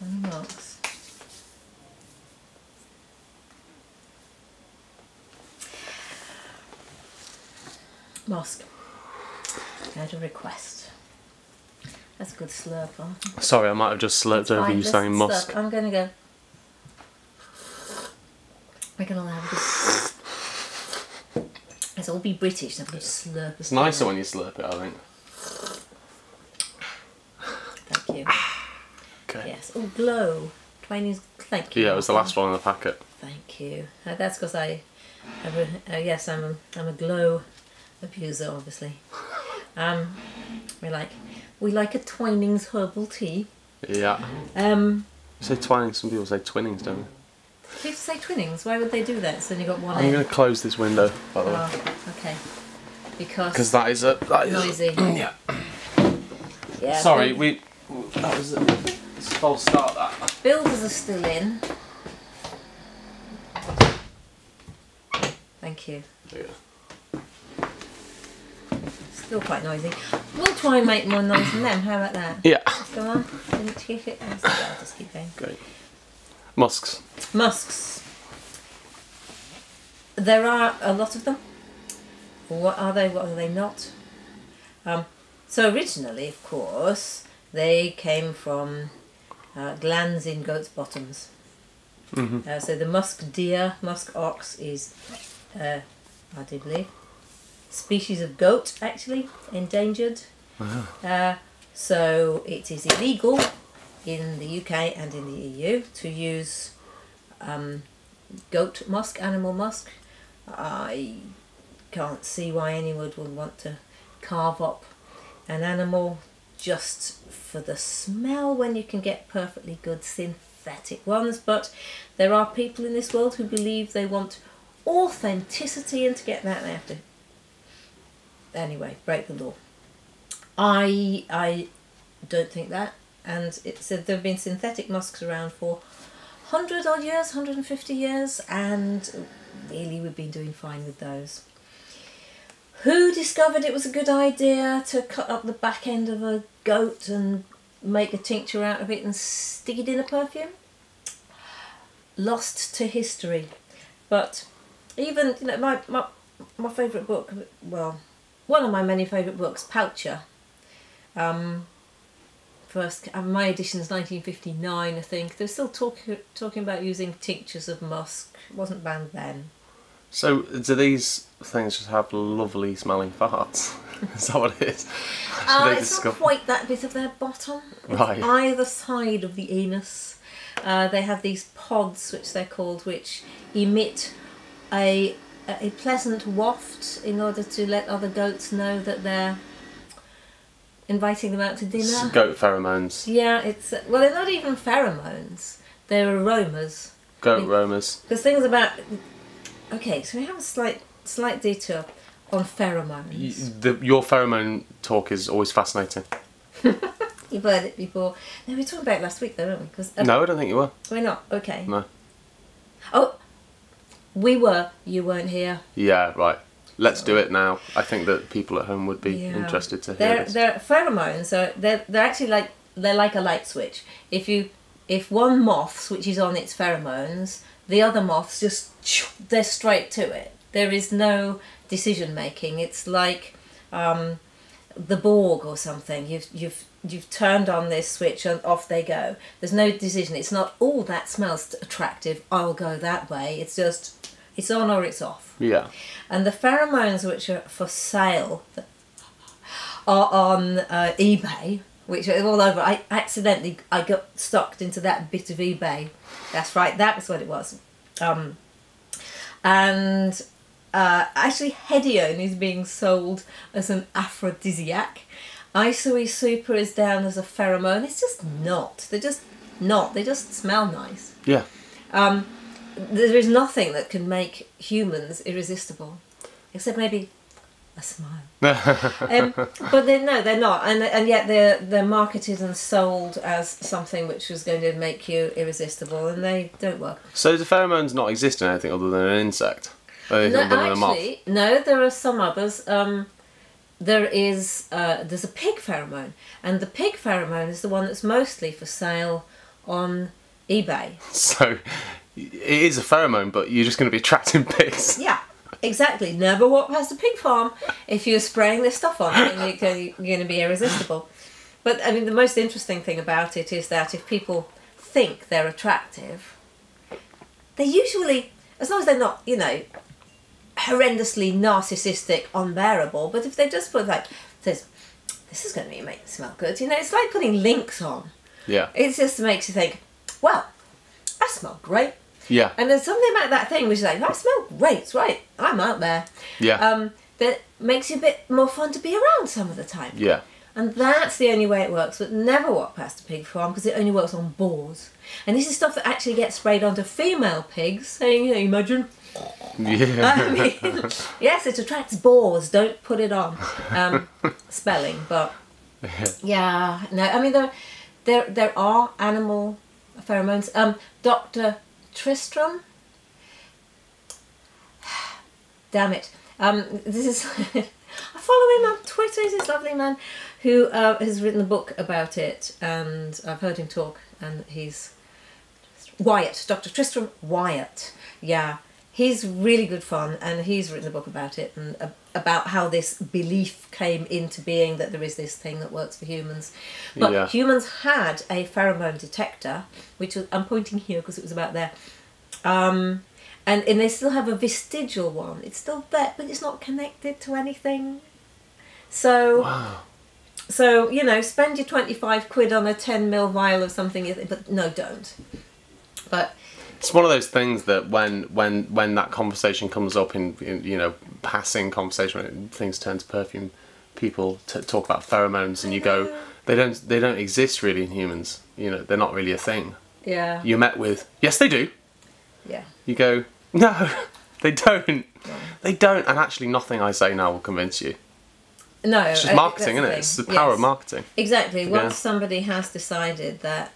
on MUSKS. Musk. I had a request. That's a good slurper. Sorry, I might have just slurped over you saying Musk. I'm going to go. We're going to have a good. Let's all be British. I'm going to slurp. It's nicer when you slurp it, I think. Thank you. Okay. Yes. Oh, glow. Twinings. Thank you. Yeah, it was the last one in the packet. Thank you. That's because I have a. Yes, I'm a glow abuser, obviously. We like a Twinings herbal tea. Yeah. You say Twinings, some people say Twinnings, don't they? People say Twinings. Why would they do that? So then you got one. I'm going to close this window, by the way. Okay. Because that is noisy. Yeah. Yeah. Sorry, that was it's a false start. That builders are still in. Thank you. Yeah. Still quite noisy. We'll try and make more noise than them. How about that? Yeah. Go on. Didn't kick it. I'll just keep going. Great. MUSKS. MUSKS. There are a lot of them. What are they? What are they not? So originally, of course, they came from glands in goats' bottoms. Mm-hmm. So the musk deer, musk ox is, I do believe, species of goat, actually, endangered. Wow. So it is illegal in the UK and in the EU to use goat musk, animal musk. I can't see why anyone would want to carve up an animal just for the smell when you can get perfectly good synthetic ones, but there are people in this world who believe they want authenticity, and to get that they have to anyway break the law. I don't think that, and it's there have been synthetic musks around for 100 odd years, 150 years, and really we've been doing fine with those. Who discovered it was a good idea to cut up the back end of a goat and make a tincture out of it and stick it in a perfume? Lost to history. But even, you know, my favourite book, well, one of my many favourite books, Poucher. First, my edition's 1959, I think. They're still talking about using tinctures of musk. It wasn't banned then. So, do these things just have lovely smelling farts? Is that what it is? It's not quite that bit of their bottom. It's right. Either side of the anus. They have these pods, which they're called, which emit a pleasant waft in order to let other goats know that they're inviting them out to dinner. It's goat pheromones. Yeah, it's well, they're not even pheromones. They're aromas. Goat aromas. Because things about. Okay, so we have a slight detour on pheromones. Your pheromone talk is always fascinating. You've heard it before. No, we were talking about it last week though, weren't we? 'Cause, no, I don't think you were. We're not? Okay. No. Oh, we were. You weren't here. Yeah, right. Let's do it now. I think that people at home would be interested to hear this. They're pheromones, so they're actually they're like a light switch. If one moth switches on its pheromones, the other moths they're straight to it. There is no decision making. It's like the Borg or something. You've turned on this switch and off they go. There's no decision. It's not, oh, that smells attractive, I'll go that way. It's just, it's on or it's off. Yeah. And the pheromones which are for sale are on eBay, which are all over. I got sucked into that bit of eBay. That's right, that was what it was. Actually Hedione is being sold as an aphrodisiac. Untitled Super is down as a pheromone. It's just not. They're just not. They just smell nice. Yeah. There is nothing that can make humans irresistible, except maybe a smile. But they're not, and yet they're marketed and sold as something which was going to make you irresistible, and they don't work. So do pheromones not exist in anything other than an insect? No, actually, no. There are some others. There's a pig pheromone, and the pig pheromone is the one that's mostly for sale on eBay. So it is a pheromone, but you're just going to be attracting pigs. Yeah, exactly. Never walk past a pig farm if you're spraying this stuff on it, and you're going to be irresistible. But I mean, the most interesting thing about it is that if people think they're attractive, they usually, as long as they're not, you know, horrendously narcissistic, unbearable, but if they just put like, this is going to make it smell good, you know, it's like putting Lynx on. Yeah. It just makes you think, well, I smell great. Yeah. And there's something about that thing which is like, I smell great, right, I'm out there. Yeah. That makes it a bit more fun to be around some of the time. Yeah. And that's the only way it works. But never walk past a pig farm because it only works on boars. And this is stuff that actually gets sprayed onto female pigs. So, you know, imagine. Yeah. I mean, yes, it attracts boars. Don't put it on. Spelling, but yeah, no. I mean, there are animal pheromones. Dr. Tristram. Damn it. This is. I follow him on Twitter. He's this lovely man who has written a book about it, and I've heard him talk. And he's Wyatt, Dr. Tristram Wyatt. Yeah, he's really good fun, and he's written a book about it and about how this belief came into being that there is this thing that works for humans. But humans had a pheromone detector, which was, I'm pointing here because it was about there. And they still have a vestigial one. It's still there, but it's not connected to anything. So, wow. So you know, spend your 25 quid on a 10ml vial of something, but no, don't. But it's one of those things that when that conversation comes up in you know, passing conversation, when things turn to perfume, people talk about pheromones, and you go, they don't exist really in humans. You know, they're not really a thing. Yeah. You're met with, yes, they do. Yeah. You go, no, they don't. No. They don't. And actually, nothing I say now will convince you. No, it's just marketing, isn't it? It's the power of marketing. Exactly. Again. Once somebody has decided that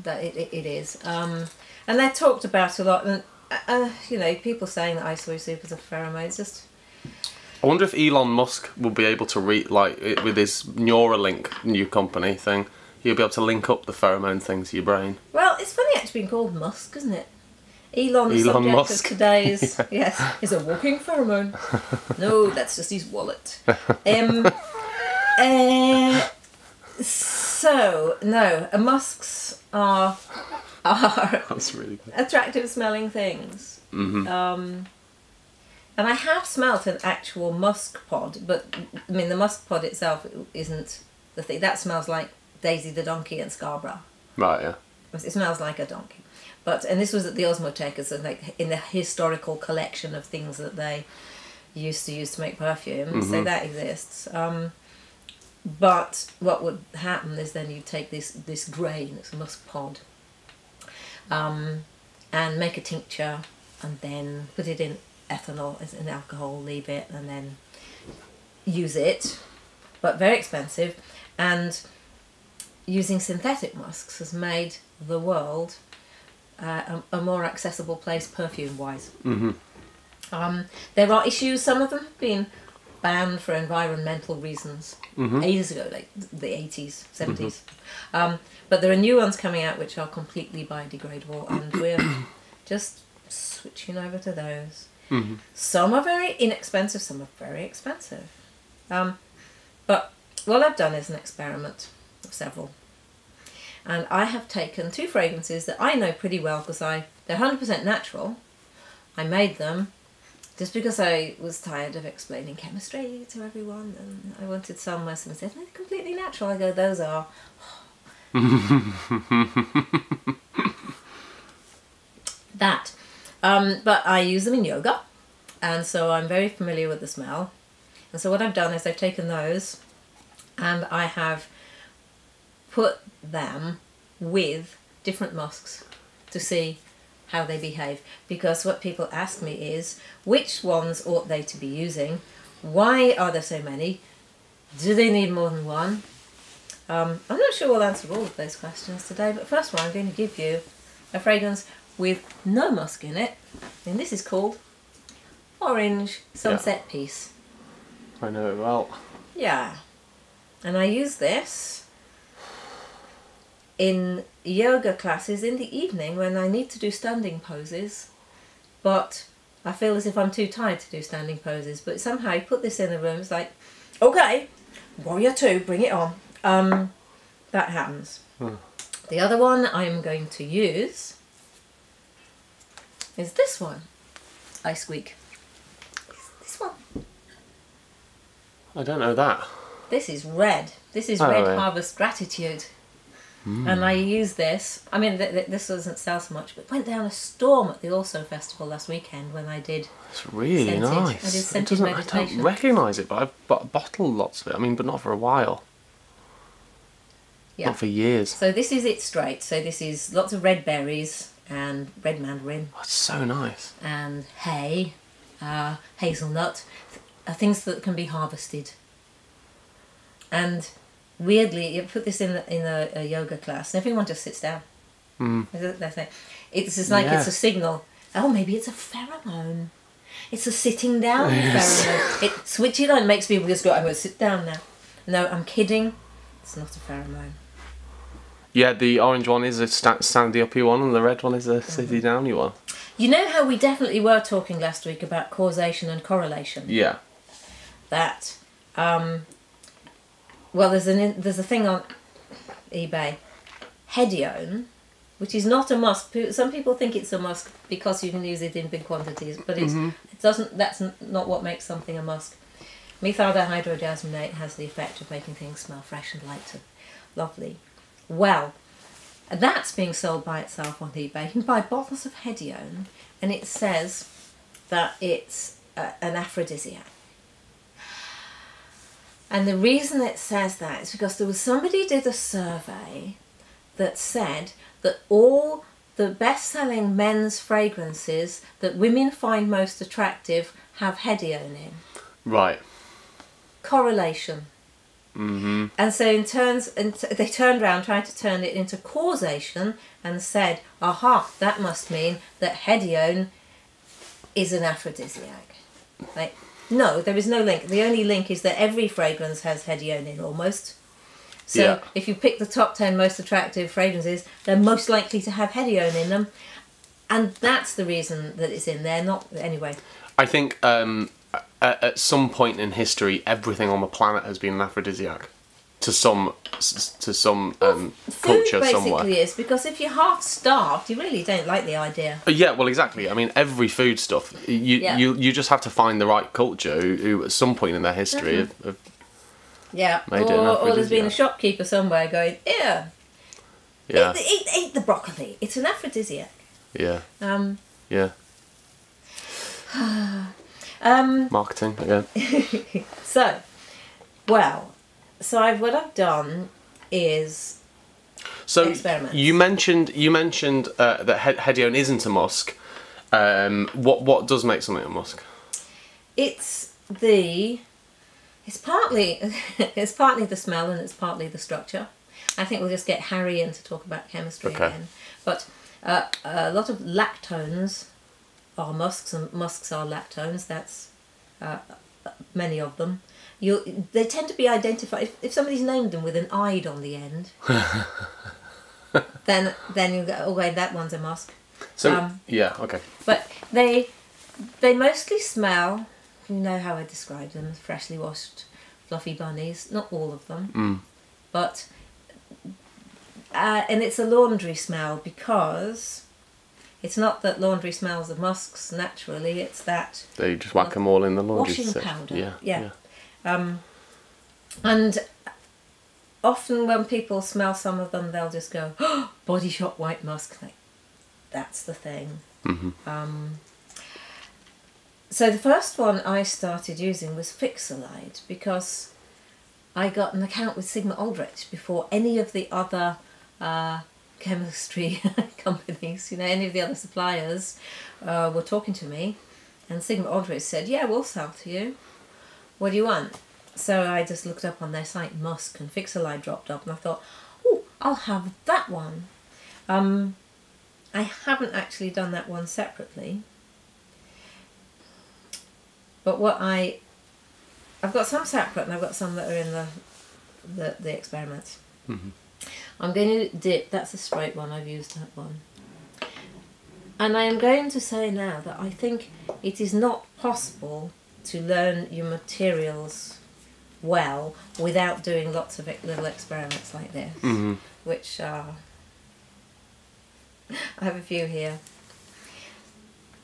it is, and they're talked about a lot, and you know, people saying that Untitled Super is a pheromone. It's just. I wonder if Elon Musk will be able to with his Neuralink new company thing, he'll be able to link up the pheromone thing to your brain. Well, it's funny actually being called Musk, isn't it? Elon, the subject Musk. of today's is a walking pheromone. No, that's just his wallet. So no, musks are That's really good. attractive smelling things. Mm-hmm. And I have smelt an actual musk pod, but I mean the musk pod itself isn't the thing. That smells like Daisy the donkey and Scarborough. Right, yeah. It smells like a donkey. And this was at the Osmoteca, so like in the historical collection of things that they used to use to make perfume. Mm-hmm. So that exists. But what would happen is then you take this grain, it's a musk pod, and make a tincture, and then put it in ethanol as an alcohol, leave it, and then use it. But very expensive, and using synthetic musks has made the world a more accessible place perfume-wise. Mm-hmm. There are issues. Some of them have been banned for environmental reasons ages ago, like the 80s, 70s. Mm-hmm. But there are new ones coming out which are completely biodegradable, and we're just switching over to those. Mm-hmm. Some are very inexpensive, some are very expensive. But what I've done is an experiment of several. And I have taken two fragrances that I know pretty well because they're 100% natural. I made them just because I was tired of explaining chemistry to everyone, and I wanted somewhere someone said, they're completely natural. I go, those are. That. But I use them in yoga, and so I'm very familiar with the smell. And so what I've done is I've taken those and I have put them with different musks to see how they behave, because what people ask me is which ones ought they to be using, why are there so many, do they need more than one? I'm not sure we'll answer all of those questions today, but first of all I'm going to give you a fragrance with no musk in it, and this is called Orange Sunset Peace. I know it well. Yeah, and I use this in yoga classes in the evening when I need to do standing poses, but I feel as if I'm too tired to do standing poses. But somehow you put this in the room, it's like, okay, warrior 2, bring it on. That happens. The other one I'm going to use is this one. I squeak. This one. I don't know that. This is red. This is Red Harvest Gratitude. And I use this. I mean, this doesn't sell so much, but went down a storm at the Also Festival last weekend when I did. It's really scented. nice. I did scented meditation. I don't recognise it, but I've bottled lots of it. I mean, but not for a while. Yeah. Not for years. So this is it straight. So this is lots of red berries and red mandarin. That's so nice. And hay, hazelnut, things that can be harvested. And weirdly, you put this in a yoga class, and everyone just sits down. That's it. It's just like it's a signal. Oh, maybe it's a pheromone. It's a sitting down pheromone. It switches it on, makes people just go, I'm going to sit down now. No, I'm kidding. It's not a pheromone. Yeah, the orange one is a standy uppy one, and the red one is a sitty downy one. You know how we definitely were talking last week about causation and correlation? Yeah. That, well, there's a thing on eBay, Hedione, which is not a musk. Some people think it's a musk because you can use it in big quantities, but it doesn't. That's not what makes something a musk. Methyl dihydrojasminate has the effect of making things smell fresh and light and lovely. Well, that's being sold by itself on eBay. You can buy bottles of Hedione, and it says that it's an aphrodisiac. And the reason it says that is because there was somebody did a survey that said that all the best-selling men's fragrances that women find most attractive have Hedione in. Right. Correlation. And so they turned around, tried to turn it into causation, and said, aha, that must mean that Hedione is an aphrodisiac. Like, no, there is no link. The only link is that every fragrance has Hedione in, almost. So if you pick the top 10 most attractive fragrances, they're most likely to have Hedione in them. And that's the reason that it's in there, not... Anyway. I think at some point in history, everything on the planet has been an aphrodisiac. To some culture food somewhere. basically is, because if you're half starved, you really don't like the idea. Yeah, well, exactly. I mean, every food stuff, you just have to find the right culture who at some point in their history have made it an aphrodisiac. Or there's been a shopkeeper somewhere going, ew, eat the broccoli. It's an aphrodisiac. Yeah. Yeah. Marketing again. So, what I've done is experiments. You mentioned that Hedione isn't a musk. What does make something a musk? It's partly the smell and it's partly the structure. I think we'll just get Harry in to talk about chemistry again. But a lot of lactones are musks, and musks are lactones. That's many of them. They tend to be identified if somebody's named them with an "ide" on the end. then you go, oh wait, that one's a musk. So okay. But they mostly smell. You know how I describe them: freshly washed, fluffy bunnies. Not all of them, but and it's a laundry smell because. It's not that laundry smells of musks naturally, it's that... They just whack them all in the laundry washing section. powder. Yeah. And often when people smell some of them, they'll just go, oh, Body Shop White Musk. Like, that's the thing. So the first one I started using was Fixolide because I got an account with Sigma Aldrich before any of the other... chemistry companies, any of the other suppliers were talking to me, and Sigma Aldrich said, yeah, we'll sell to you. What do you want? So I just looked up on their site Musk, and Fixolide dropped up, and I thought, oh, I'll have that one. I haven't actually done that one separately, but I've got some separate and I've got some that are in the experiments. I'm going to dip, that's a straight one, I've used that one. And I am going to say now that I think it is not possible to learn your materials well without doing lots of little experiments like this, which are, I have a few here.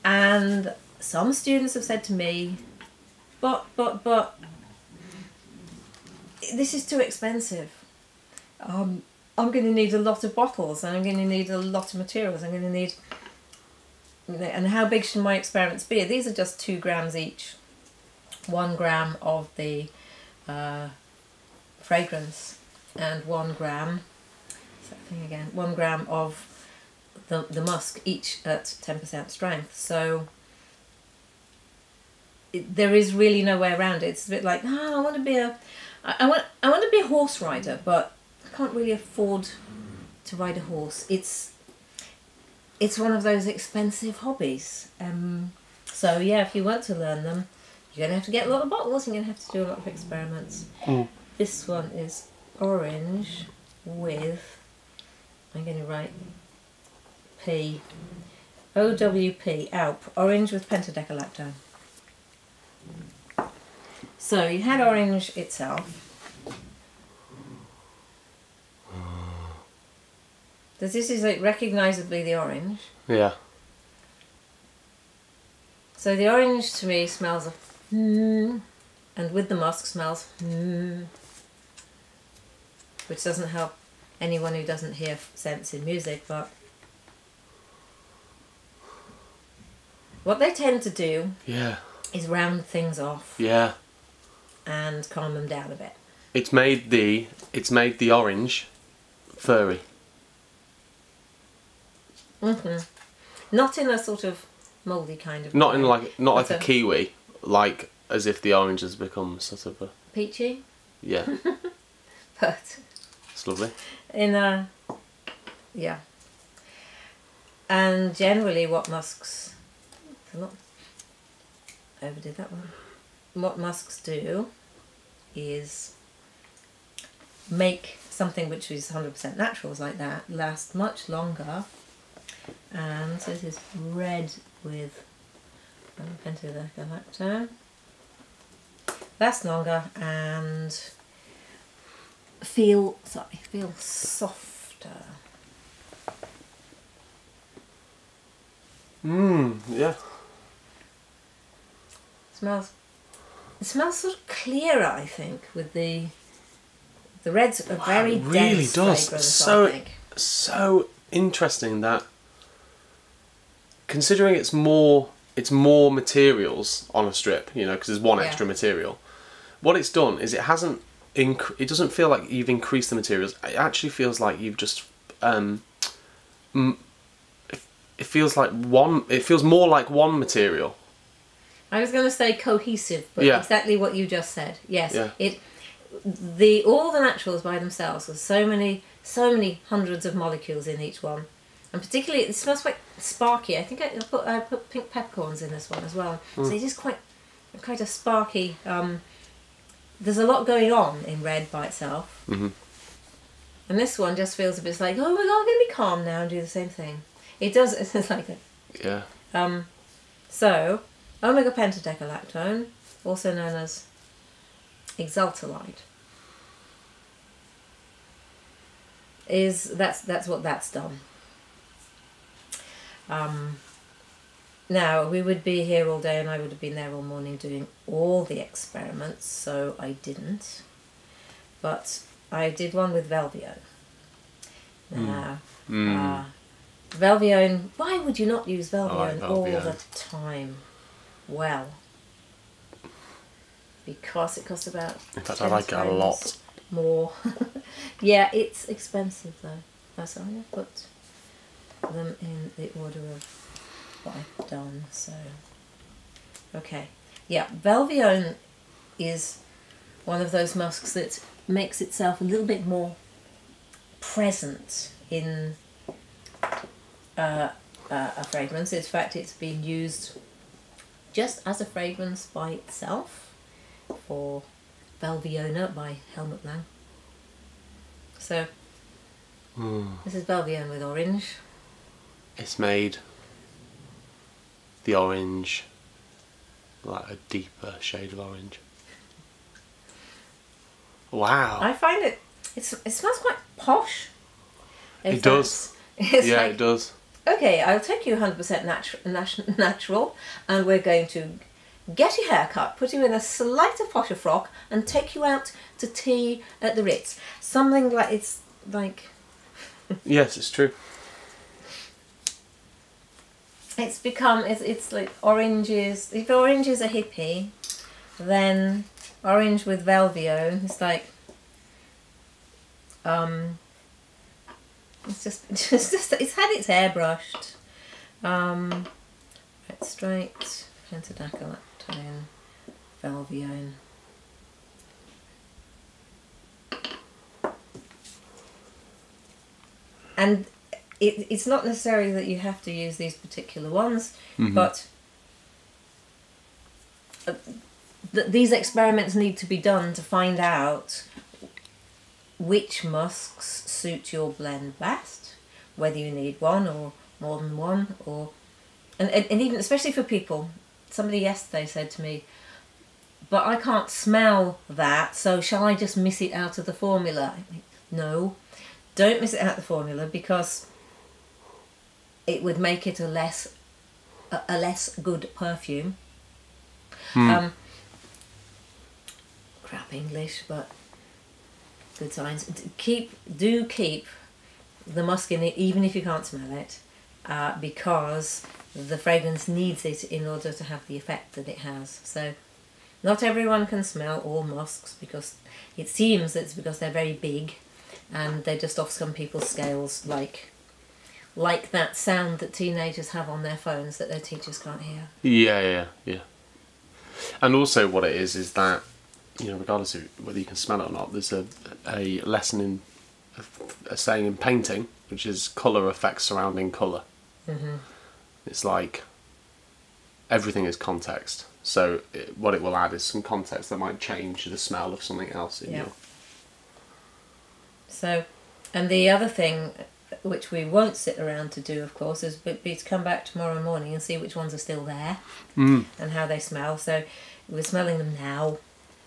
And some students have said to me, but, this is too expensive. I'm going to need a lot of bottles, and I'm going to need a lot of materials. I'm going to need, and how big should my experiments be? These are just 2 grams each. 1 gram of the fragrance, and 1 gram, something again, 1 gram of the musk, each at 10% strength. So there is really no way around it. It's a bit like, I want to be I want to be a horse rider, but I can't really afford to ride a horse. It's one of those expensive hobbies. So yeah, if you want to learn them, you're going to have to get a lot of bottles, and you're going to have to do a lot of experiments. This one is orange with, I'm going to write P, OWP, Alp, orange with pentadecalactone. So you had orange itself. This is like recognisably the orange. Yeah. So the orange to me smells of and with the musk smells which doesn't help anyone who doesn't hear scents in music, but what they tend to do is round things off and calm them down a bit. It's made the orange furry. Not in a sort of mouldy kind of not way. in like a kiwi, like as if the orange has become sort of a peachy. Yeah. But it's lovely. In a and generally what musks, I overdid that one. What musks do is make something which is 100% naturals like that last much longer. And so this is red with pentadecalactone. Last longer and feel softer. Yeah. It smells sort of clearer, I think, with the red's a very dense really does. fragrance, I think. So interesting that, considering it's more materials on a strip, you know, because there's one extra material. What it's done is it doesn't feel like you've increased the materials. It actually feels like you've just it feels more like one material. I was going to say cohesive, but exactly what you just said. Yes, all the naturals by themselves with so many hundreds of molecules in each one, and particularly it smells quite sparky. I think I put pink peppercorns in this one as well, so it is quite a sparky. There's a lot going on in red by itself, and this one just feels a bit like, oh my god, I'm going to be calm now and do the same thing. It does. It's like a so. Omega pentadecalactone, also known as exaltalide, that's what that's done. Now we would be here all day, and I would have been there all morning doing all the experiments, so I didn't. But I did one with Velvione. Now, Velvione. Why would you not use Velvione all the time? Well, because it costs about. In fact, I like it a lot more. Yeah, it's expensive though. That's why I put them in the order of what I've done. So, okay, yeah, Velvione is one of those musks that makes itself a little bit more present in a fragrance. In fact, it's been used just as a fragrance by itself for Velvione by Helmut Lang. So This is Velvione with orange. It's made the orange like a deeper shade of orange. Wow. I find it smells quite posh. It does. It's yeah, like, it does. okay, I'll take you 100% natural, and we're going to get your hair cut, put you in a slightly posher frock, and take you out to tea at the Ritz. Something like, it's like... Yes, it's true. It's become, it's like oranges. If orange is a hippie, then orange with Velvione, it's like, it's just, it's had its hair brushed. Right, straight, pentadactyl, Velvione. And it's not necessarily that you have to use these particular ones, but these experiments need to be done to find out which musks suit your blend best, whether you need one or more than one, or and even especially for people. Somebody yesterday said to me, "But I can't smell that, so shall I just miss it out of the formula?" No, don't miss it out of the formula, because it would make it a less good perfume. Crap English, but good science. Do keep the musk in it, even if you can't smell it, because the fragrance needs it in order to have the effect that it has. So not everyone can smell all musks, because it seems that it's because they're very big and they're just off some people's scales, like that sound that teenagers have on their phones that their teachers can't hear. Yeah. And also what it is that, you know, regardless of whether you can smell it or not, there's a lesson in a saying in painting, which is colour affects surrounding colour. It's like everything is context. So what it will add is some context that might change the smell of something else in your... So, and the other thing, which we won't sit around to do, of course, is be to come back tomorrow morning and see which ones are still there and how they smell. So we're smelling them now,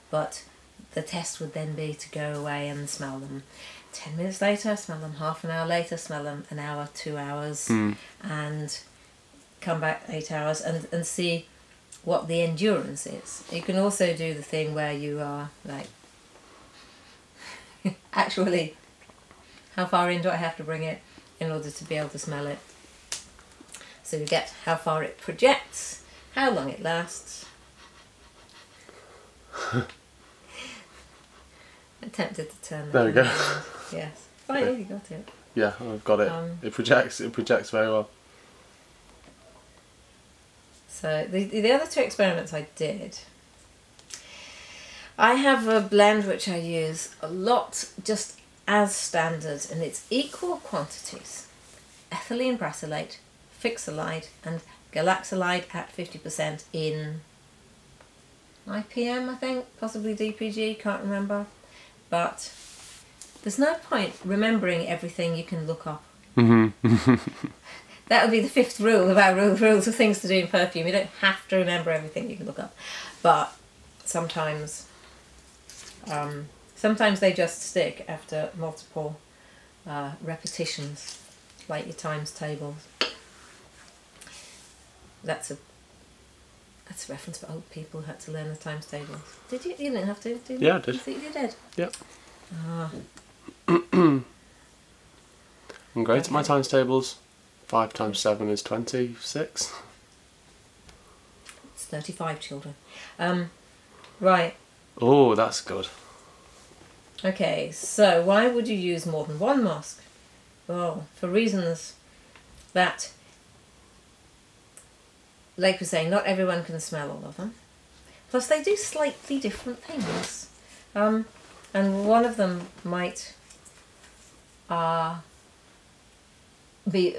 but the test would then be to go away and smell them 10 minutes later, smell them half an hour later, smell them an hour, 2 hours, and come back 8 hours and see what the endurance is. You can also do the thing where you are like, actually, how far in do I have to bring it in order to be able to smell it? So you get how far it projects, how long it lasts. I attempted to turn that. There we go. Yes, finally you got it. Yeah, I've got it. It projects very well. So the other two experiments I did, I have a blend which I use a lot just as standard, and it's equal quantities: ethylene brassylate, fixolide and galaxolide at 50% in IPM, I think, possibly DPG, can't remember. But there's no point remembering everything you can look up. That would be the fifth rule of our rules of things to do in perfume. You don't have to remember everything you can look up. But sometimes they just stick after multiple repetitions, like your times tables. That's a reference for old people who had to learn the times tables. Did you? You didn't have to, did you? Yeah, I did. You think you did? Yep. Ah. I'm great at my times tables. 5 times 7 is 26. It's 35 children. Right. Oh, that's good. Okay, so why would you use more than one musk? Well, for reasons that, like we're saying, not everyone can smell all of them. Plus they do slightly different things. And one of them might be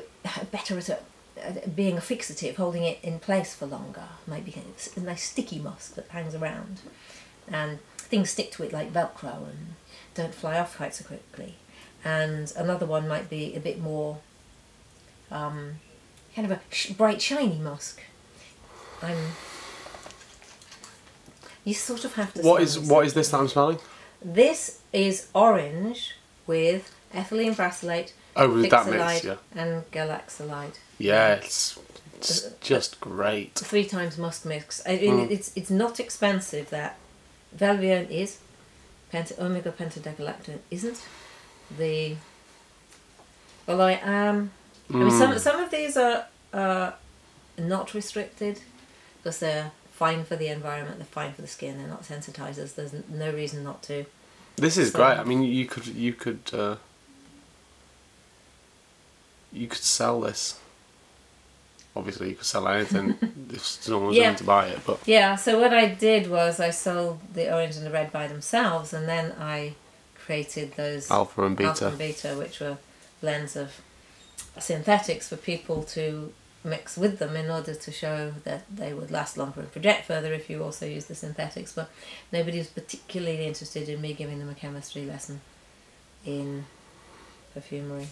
better at being a fixative, holding it in place for longer. Maybe a nice sticky musk that hangs around. And things stick to it like Velcro and don't fly off quite so quickly. and another one might be a bit more kind of a bright shiny musk. You sort of have to. What is this that I'm smelling? This is orange with ethylene brassylate, with that mix, fixolide, yeah. and galaxolide. Yeah, it's just great. 3 times musk mix. I mean, it's not expensive. That Velvione is. Omega pentadegalactone isn't. Although I mean, some of these are not restricted because they're fine for the environment, they're fine for the skin, they're not sensitizers. There's no reason not to. This is great. I mean, you could sell this. Obviously, you could sell anything if someone was willing to buy it. But yeah, so what I did was I sold the orange and the red by themselves, and then I created those alpha and beta, which were blends of synthetics for people to mix with them in order to show that they would last longer and project further if you also use the synthetics. But nobody was particularly interested in me giving them a chemistry lesson in perfumery.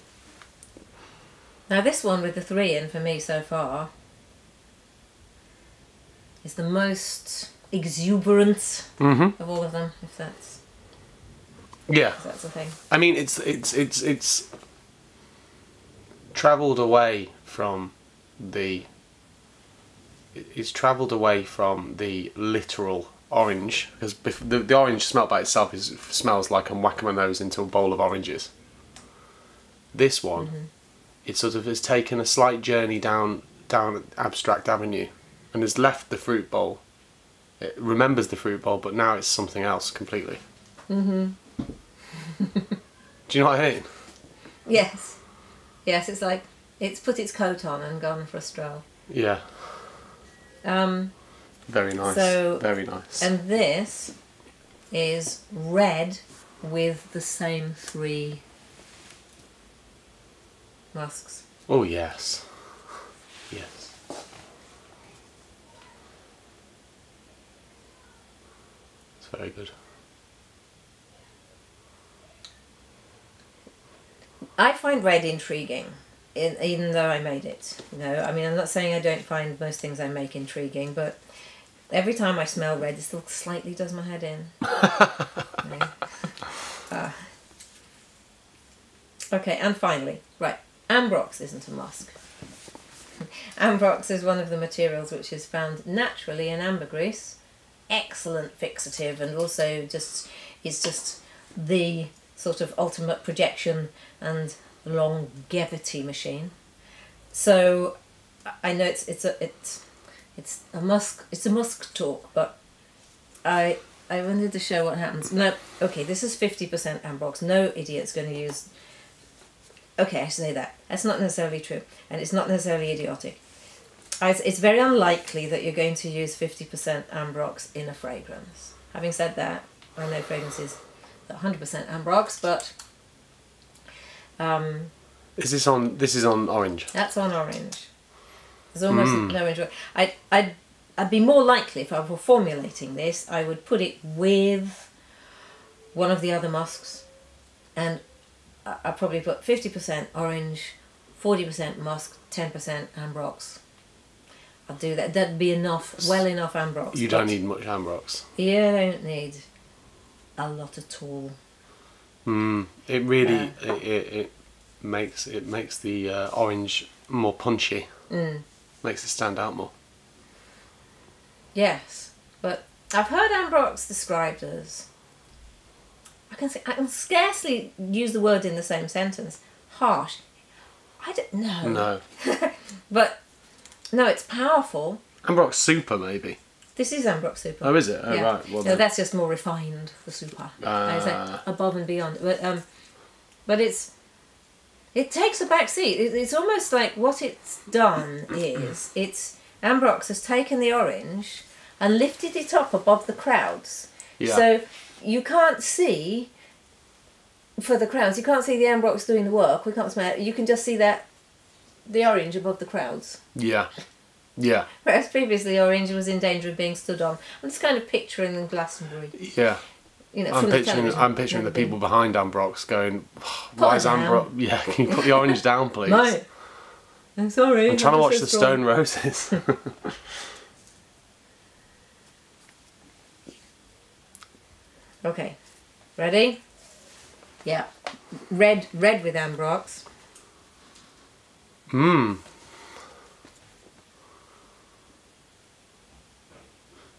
Now this one with the 3 in for me so far is the most exuberant of all of them, if that's a thing. I mean, it's travelled away from the literal orange, because the orange smelt by itself smells like I'm whacking my nose into a bowl of oranges. This one, it sort of has taken a slight journey down abstract avenue and has left the fruit bowl. It remembers the fruit bowl, but now it's something else completely. Do you know what I mean? Yes. Yes, it's like it's put its coat on and gone for a stroll. Yeah. Very nice. Very nice. And this is red with the same 3 musks. Oh yes. Yes. It's very good. I find red intriguing, even though I made it. You know, I mean, I'm not saying I don't find most things I make intriguing, but every time I smell red, it still slightly does my head in. Okay, and finally, right, Ambrox isn't a musk. Ambrox is one of the materials which is found naturally in ambergris. Excellent fixative, and also it's just the sort of ultimate projection and longevity machine. So I know it's a musk talk, but I wanted to show what happens. No, okay, this is 50% Ambrox. No idiot's going to use. Okay, I say that. That's not necessarily true, and it's not necessarily idiotic. It's very unlikely that you're going to use 50% Ambrox in a fragrance. Having said that, I know fragrances that 100% Ambrox, but this is on orange. That's on orange. There's almost no orange. I'd be more likely, if I were formulating this, I would put it with one of the other musks, and I'd probably put 50% orange, 40% musk, 10% Ambrox. I'd do that. That'd be enough, well enough Ambrox. You don't need much Ambrox. You don't need a lot at all. It really it makes the orange more punchy. Makes it stand out more. Yes, but I've heard Ambrox described as, I can scarcely use the word in the same sentence. Harsh. I don't know. No. But no, it's powerful. Ambrox Super, maybe. This is Ambrox Super. Oh, is it? Oh, yeah. right. Well, no, that's just more refined for Super. It's like above and beyond. But it takes a back seat. It's almost like what it's done is Ambrox has taken the orange and lifted it up above the crowds. Yeah. So you can't see, for the crowds, you can't see the Ambrox doing the work. We can't smell it. You can just see the orange above the crowds. Yeah. Yeah. Whereas previously orange was in danger of being stood on. I'm just kind of picturing Glastonbury. Yeah. you know, I'm from the picturing television. the people behind Ambrox going, oh, Put why it is down. Ambrox? Yeah, can you put the orange down, please? No. I'm sorry. I'm trying to I'm watch so the strong. Stone Roses. Okay, ready? Yeah, red with Ambrox. Mmm.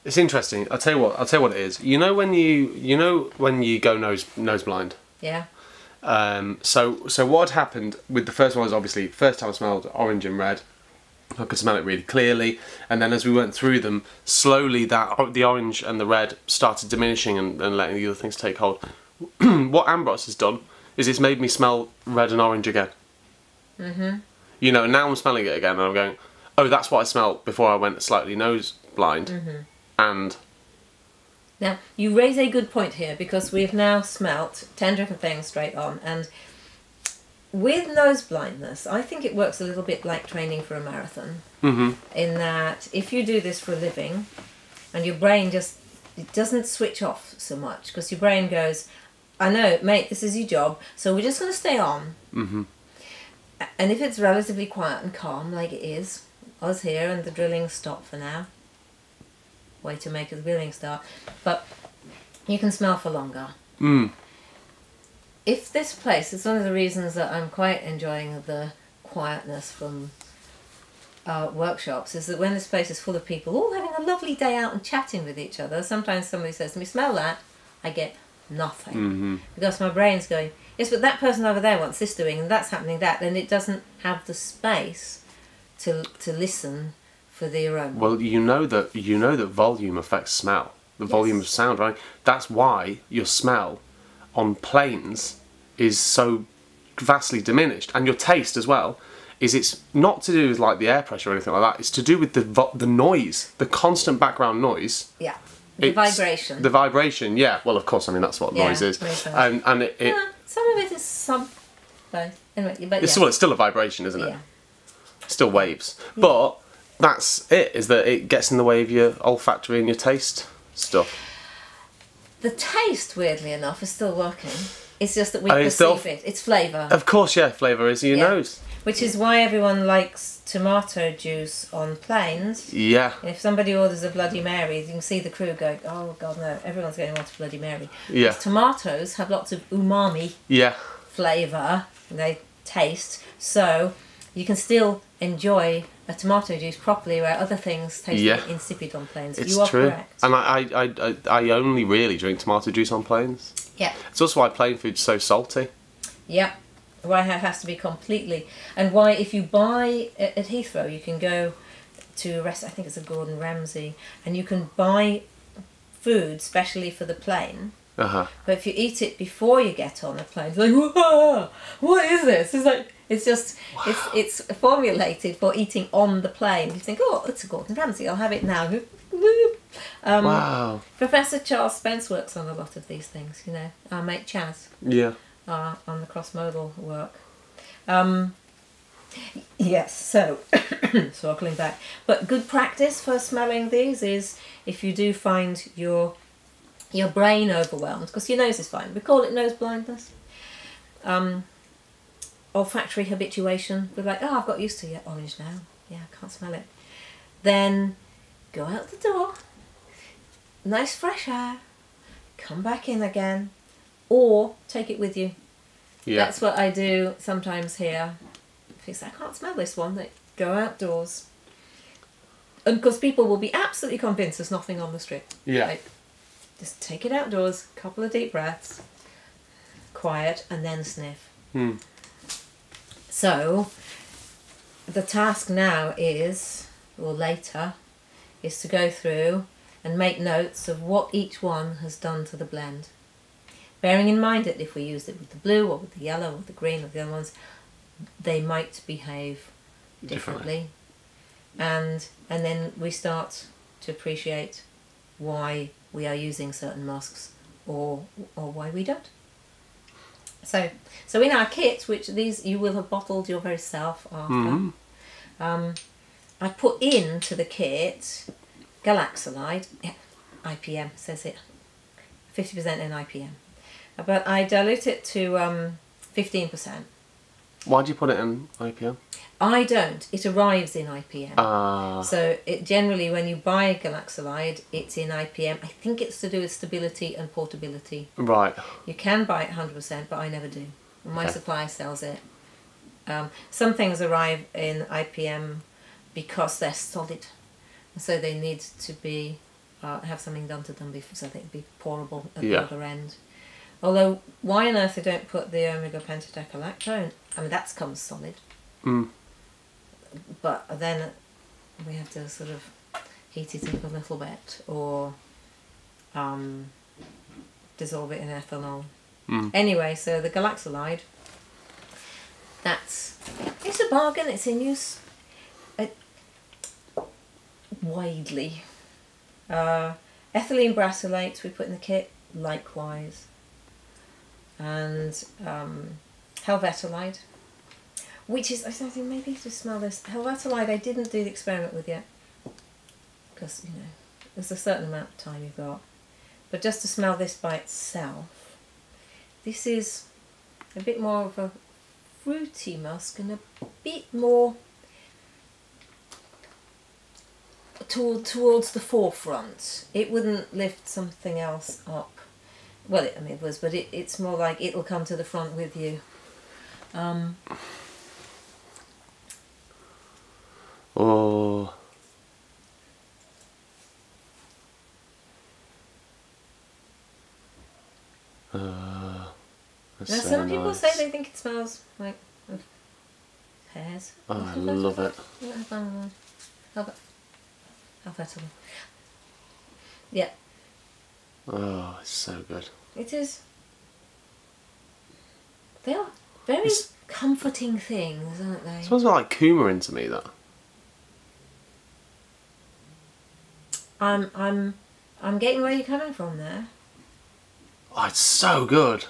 It's interesting. I'll tell you what it is. You know when you go nose blind. Yeah. So what had happened with the first one was obviously first time I smelled orange and red. I could smell it really clearly, and then as we went through them, slowly the orange and the red started diminishing and letting the other things take hold. What Ambrox has done is it's made me smell red and orange again. Mhm. You know, now I'm smelling it again, and I'm going, oh, that's what I smelled before I went slightly nose blind. Mhm. And now you raise a good point here, because we've now smelt 10 different things straight on, and with nose blindness, I think it works a little bit like training for a marathon. mm-hmm. In that, if you do this for a living, and your brain it doesn't switch off so much, because your brain goes, I know, mate, this is your job, so we're just going to stay on. Mm-hmm. And if it's relatively quiet and calm, like it is, us here, and the drilling stopped for now. Way to make the drilling start. But you can smell for longer. Mm. If this place, it's one of the reasons that I'm quite enjoying the quietness from our workshops, is that when this place is full of people all having a lovely day out and chatting with each other, sometimes somebody says to me, smell that, I get nothing. Mm-hmm. Because my brain's going, yes, but that person over there wants this doing, and that's happening that, and it doesn't have the space to listen for the aroma. Well, you know that volume affects smell. The volume of sound, right? That's why your smell on planes is so vastly diminished, and your taste as well. It's not to do with like the air pressure or anything like that. It's to do with the noise, the constant background noise. Yeah, the vibration. The vibration, yeah. Well, of course, I mean that's what noise is, and it yeah, some of it is some. Anyway, but it's still a vibration, isn't it? Yeah. Still waves, but that's it. Is that it gets in the way of your olfactory and your taste stuff. The taste, weirdly enough, is still working. It's just that we it's perceive it. It's flavour. Of course, yeah, flavour is in your nose. Which is why everyone likes tomato juice on planes. Yeah. If somebody orders a Bloody Mary, you can see the crew going, oh God, no, everyone's going to want a Bloody Mary. Yeah. Because tomatoes have lots of umami flavour, and they taste, so you can still enjoy a tomato juice properly where other things taste a bit insipid on planes. It's you are true. correct. And I only really drink tomato juice on planes. Yeah. It's also why plane food's so salty. Yeah. Why it has to be completely, and why if you buy at Heathrow, you can go to a restaurant, I think it's a Gordon Ramsay, and you can buy food specially for the plane. But if you eat it before you get on a plane, it's like, whoa, what is this? It's like, it's just, it's formulated for eating on the plane. You think, oh, it's a Gordon Ramsay, I'll have it now. Wow. Professor Charles Spence works on a lot of these things, you know, our mate Chaz. Yeah. On the cross-modal work. Yes, so, circling back. But good practice for smelling these is if you do find your brain overwhelmed, because your nose is fine. We call it nose blindness. Olfactory habituation. We're like, oh, I've got used to it. Orange now. Yeah, I can't smell it. Then go out the door. Nice fresh air. Come back in again. Or take it with you. Yeah. That's what I do sometimes here. If you say, I can't smell this one, they go outdoors. And because people will be absolutely convinced there's nothing on the strip. Yeah. Like, just take it outdoors, couple of deep breaths, quiet, and then sniff. So, the task now is, or later, is to go through and make notes of what each one has done to the blend. Bearing in mind that if we used it with the blue or with the yellow or the green or the other ones, they might behave differently. And then we start to appreciate why we are using certain musks or why we don't. So in our kit, which these you will have bottled your very self after, I put into the kit Galaxolide, IPM says it, 50% in IPM. But I dilute it to 15%. Why do you put it in IPM? I don't. It arrives in IPM. Ah. So it generally, when you buy galaxolide, it's in IPM. I think it's to do with stability and portability. Right. You can buy it 100%, but I never do. My Okay. supply sells it. Some things arrive in IPM because they're solid, so they need to be have something done to them before, so they can be pourable at the other end. Although, why on earth they don't put the omega pentadecalactone? I mean, that comes solid. Mm. But then we have to sort of heat it up a little bit, or dissolve it in ethanol. Mm. Anyway, so the galaxolide, it's a bargain. It's in use widely. Ethylene brassylate we put in the kit, likewise. And helvetolide, which is, I think maybe to smell this. Helvetolide I didn't do the experiment with yet, because, you know, there's a certain amount of time you've got. But just to smell this by itself, this is a bit more of a fruity musk and a bit more towards the forefront. It wouldn't lift something else up. Well, I mean it was, but it's more like it'll come to the front with you. Oh. That's Now, so some people nice. say they think it smells like of pears. Oh, I love it. Helvetolide. Yeah. Oh, it's so good. It is. They are very comforting things, aren't they? It smells like coumarin to me, that. I'm getting where you're coming from there. Oh, it's so good.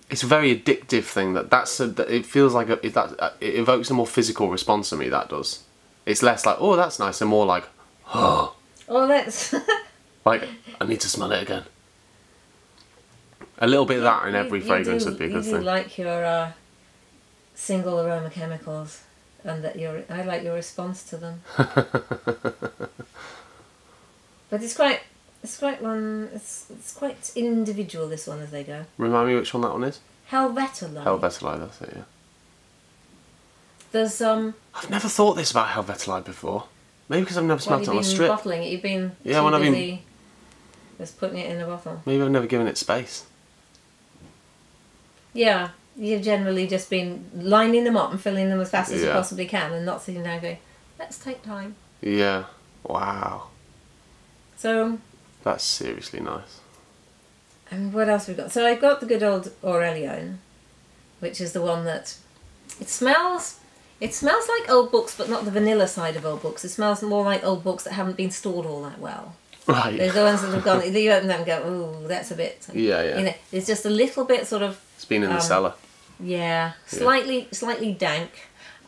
It's a very addictive thing. It feels like it evokes a more physical response to me. That does. It's less like, oh, that's nice, and more like, oh. Oh, that's. Like, I need to smell it again. A little bit of that in every fragrance would be a good you thing. do like your single aroma chemicals, and that I like your response to them. But it's quite individual, this one, as they go. Remind me which one that one is? Helvetolide. Helvetolide, that's it, yeah. There's I've never thought this about Helvetolide before. Maybe because I've never smelled it on a strip. Bottling it. You've been busy just putting it in a bottle. Maybe I've never given it space. Yeah, you've generally just been lining them up and filling them as fast as you possibly can, and not sitting down going, let's take time. Yeah. Wow. So. That's seriously nice. And what else have we got? So I've got the good old Aurelion, which is the one that it smells like old books, but not the vanilla side of old books. It smells more like old books that haven't been stored all that well. Right. There's the ones that have gone, you open them and go, ooh, that's a bit. Yeah, yeah. You know, it's just a little bit sort of. It's been in the cellar. Yeah, slightly dank.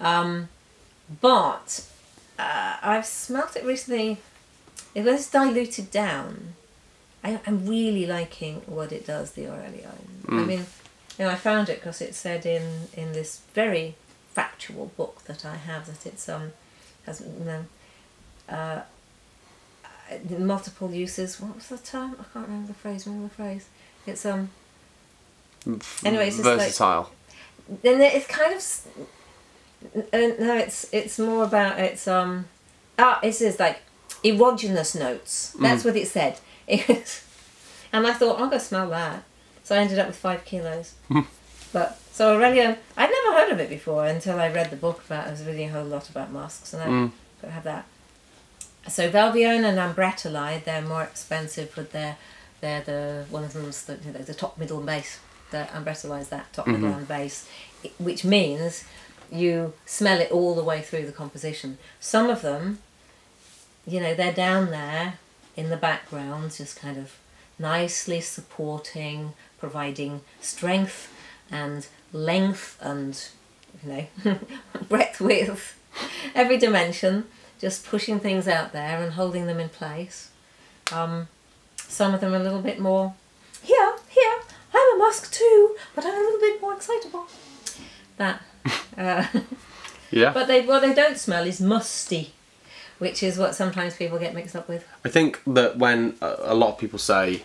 But I've smelt it recently. It was diluted down. I'm really liking what it does, the Aurelion. I mean, you know, I found it because it said in this very factual book that I have that it's has multiple uses. What was the term? I can't remember the phrase. It's anyway, it's just versatile. Then it's kind of no, it's more about it says like erogenous notes. That's what it said. And I thought, I'm going to smell that. So I ended up with 5 kilos. But so Aurelion, I'd never heard of it before until I read the book about it. I was reading a whole lot about musks, and I got to have that. So Velvione and Ambretolide, they're more expensive, but they're the one of them's the top, middle, and base. The Ambretolide's that top, middle, and base, which means you smell it all the way through the composition. Some of them, you know, they're down there in the background, just kind of nicely supporting, providing strength and length and, you know, breadth, width, every dimension. just pushing things out there and holding them in place. Some of them are a little bit more, here, I'm a musk too, but I'm a little bit more excitable. That. Yeah. But what they don't smell is musty, which is what sometimes people get mixed up with. I think that when a lot of people say,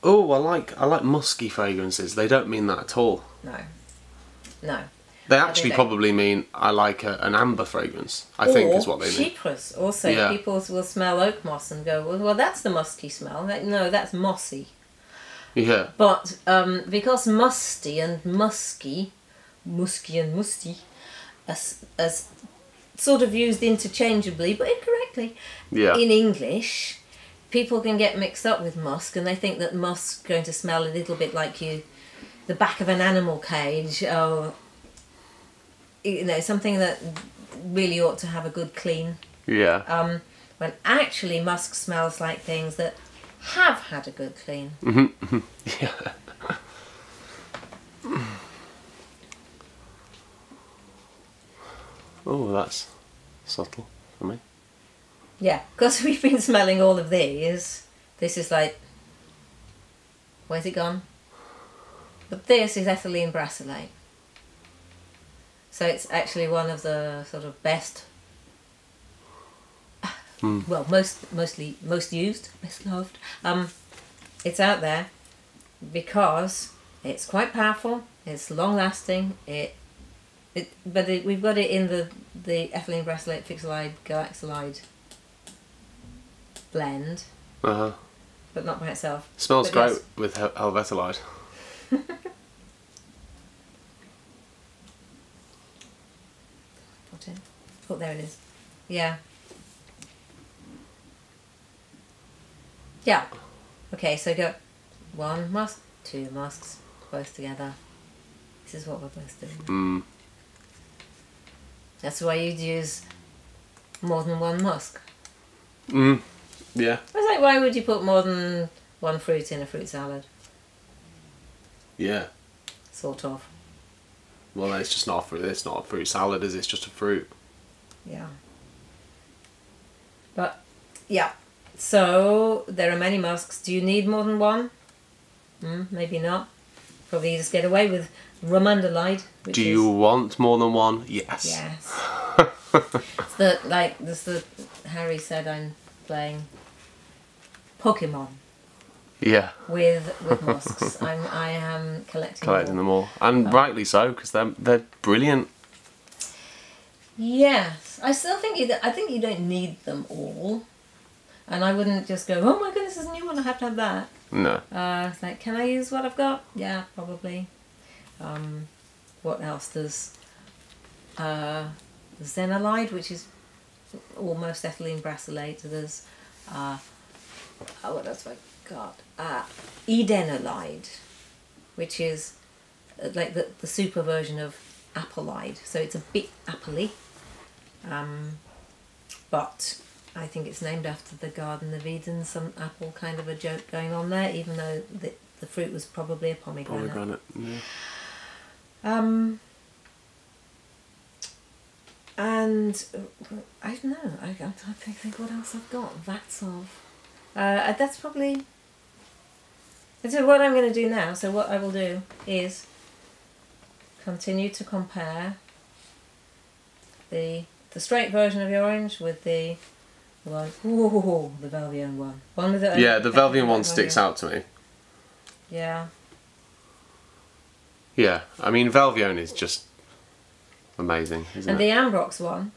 "Oh, I like musky fragrances," they don't mean that at all. No. They actually probably mean I like an amber fragrance. I think is what they mean. Chypres also. Yeah. People will smell oak moss and go, well, that's the musky smell. No, that's mossy. Yeah. But because musty and musky and musty, as sort of used interchangeably, but incorrectly, in English, people can get mixed up with musk, and they think that musk's going to smell a little bit like the back of an animal cage, or something that really ought to have a good clean. Yeah. When actually musk smells like things that have had a good clean. Mm-hmm. Yeah. Oh, that's subtle for me. Yeah, because we've been smelling all of these. This is like, where's it gone? But this is ethylene brassylate. So it's actually one of the sort of best, well, most used, best loved. It's out there because it's quite powerful. It's long lasting. But we've got it in the ethylene brassylate fixolide galaxolide blend, but not by itself. Smells great with helvetolide. Oh, there it is. Yeah. Yeah. Okay, so go 1 musk, 2 musks, both together. This is what we're both doing. That's why you'd use more than 1 musk. Yeah. It's like, why would you put more than 1 fruit in a fruit salad? Yeah. Sort of. Well, it's just not a fruit. It's not a fruit salad, is it? It's just a fruit. Yeah. But, yeah. So, there are many musks. Do you need more than 1? Maybe not. Probably just get away with Rumundalide. Do you want more than 1? Yes. Yes. Harry said I'm playing Pokemon. Yeah. With musks. I am collecting them all. And rightly so, because they're brilliant. Yes. I still think you don't need them all. And I wouldn't just go, oh my goodness, there's a new one, I have to have that. No. It's like, can I use what I've got? Yeah, probably. What else? There's Xenolide, which is almost ethylene brassylate. There's what else have I got? Edenolide, which is like the super version of Applide. So it's a bit appley, but I think it's named after the Garden of Eden. Some apple kind of a joke going on there, even though the fruit was probably a pomegranate. Yeah. And I don't know. I'm trying to think what else I've got. That's probably. So what I'm going to do now. So what I will do is continue to compare the straight version of the orange with the one. Ooh, the Velvione one. The Velvione one sticks out to me. Yeah. Yeah, I mean Velvione is just amazing, isn't it? And the Ambrox one,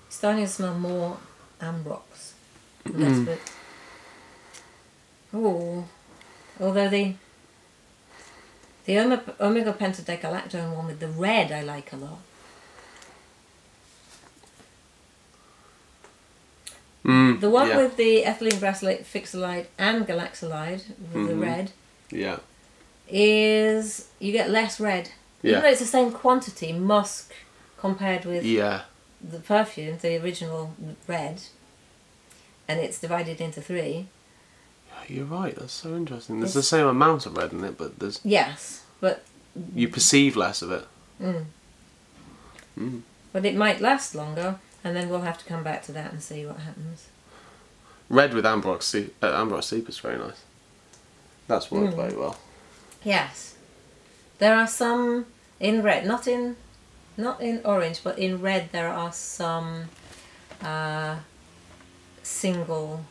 starting to smell more Ambrox. Less bit. Oh, although the omega pentadegalactone one with the red I like a lot. The one with the ethylene brassylate, fixolide and galaxolide with the red. Yeah. Is you get less red. Even though it's the same quantity, musk compared with the perfume, the original red, and it's divided into 3. You're right, that's so interesting. There's the same amount of red in it, but there's... Yes, but... You perceive less of it. But it might last longer, and then we'll have to come back to that and see what happens. Red with Ambrox Super is very nice. That's worked very well. Yes. There are some in red, not in orange, but in red there are some single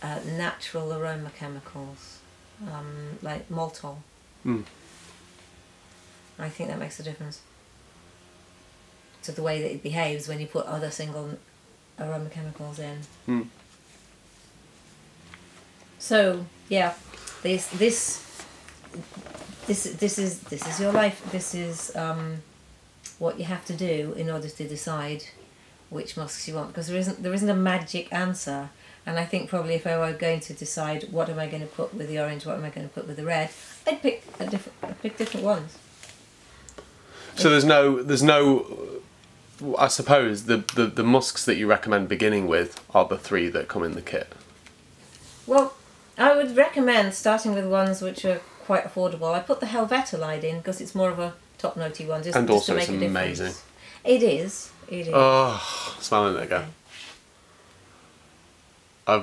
natural aroma chemicals, like maltol. I think that makes a difference to the way that it behaves when you put other single aroma chemicals in. So yeah, this is your life. This is what you have to do in order to decide which musks you want, because there isn't a magic answer. And I think probably if I were going to decide what am I going to put with the orange, what am I going to put with the red, I'd pick different ones. So there's no. I suppose the musks that you recommend beginning with are the 3 that come in the kit. Well, I would recommend starting with ones which are quite affordable. I put the Helvetalide in because it's more of a top notey one, just also to make it's a amazing. difference. It is. It is. Oh, smelling it again. Okay. I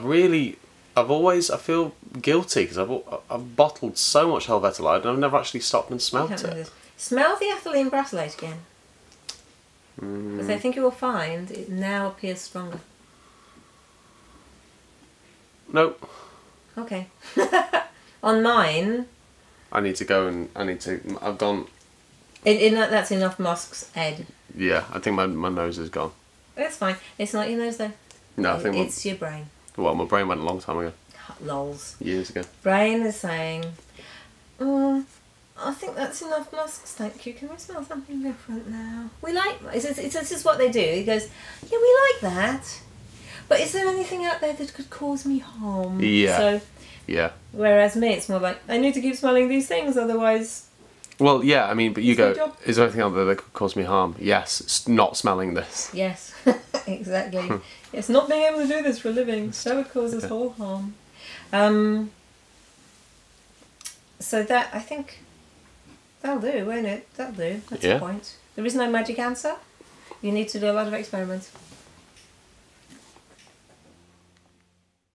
feel guilty because I've bottled so much Helvetalide and I've never actually stopped and smelt it. Smell the ethylene brassylate again. Because I think you will find it now appears stronger. Nope. Okay. On mine, I've gone. That's enough musks, Ed. Yeah, I think my nose is gone. That's fine. It's not your nose though. No, I think it's your brain. Well, my brain went a long time ago. Lols. Years ago. Brain is saying, I think that's enough musks, thank you. Can we smell something different now? We like... This is what they do. He goes, yeah, we like that. But is there anything out there that could cause me harm? Yeah. So, yeah. Whereas me, it's more like, I need to keep smelling these things, otherwise... Well, yeah, I mean, but you go, is there anything out there that could cause me harm? Yes, it's not smelling this. Yes, exactly. Yes, not being able to do this for a living. So it causes whole harm. So that, I think... That'll do, won't it? That'll do. That's the point. There is no magic answer. You need to do a lot of experiments.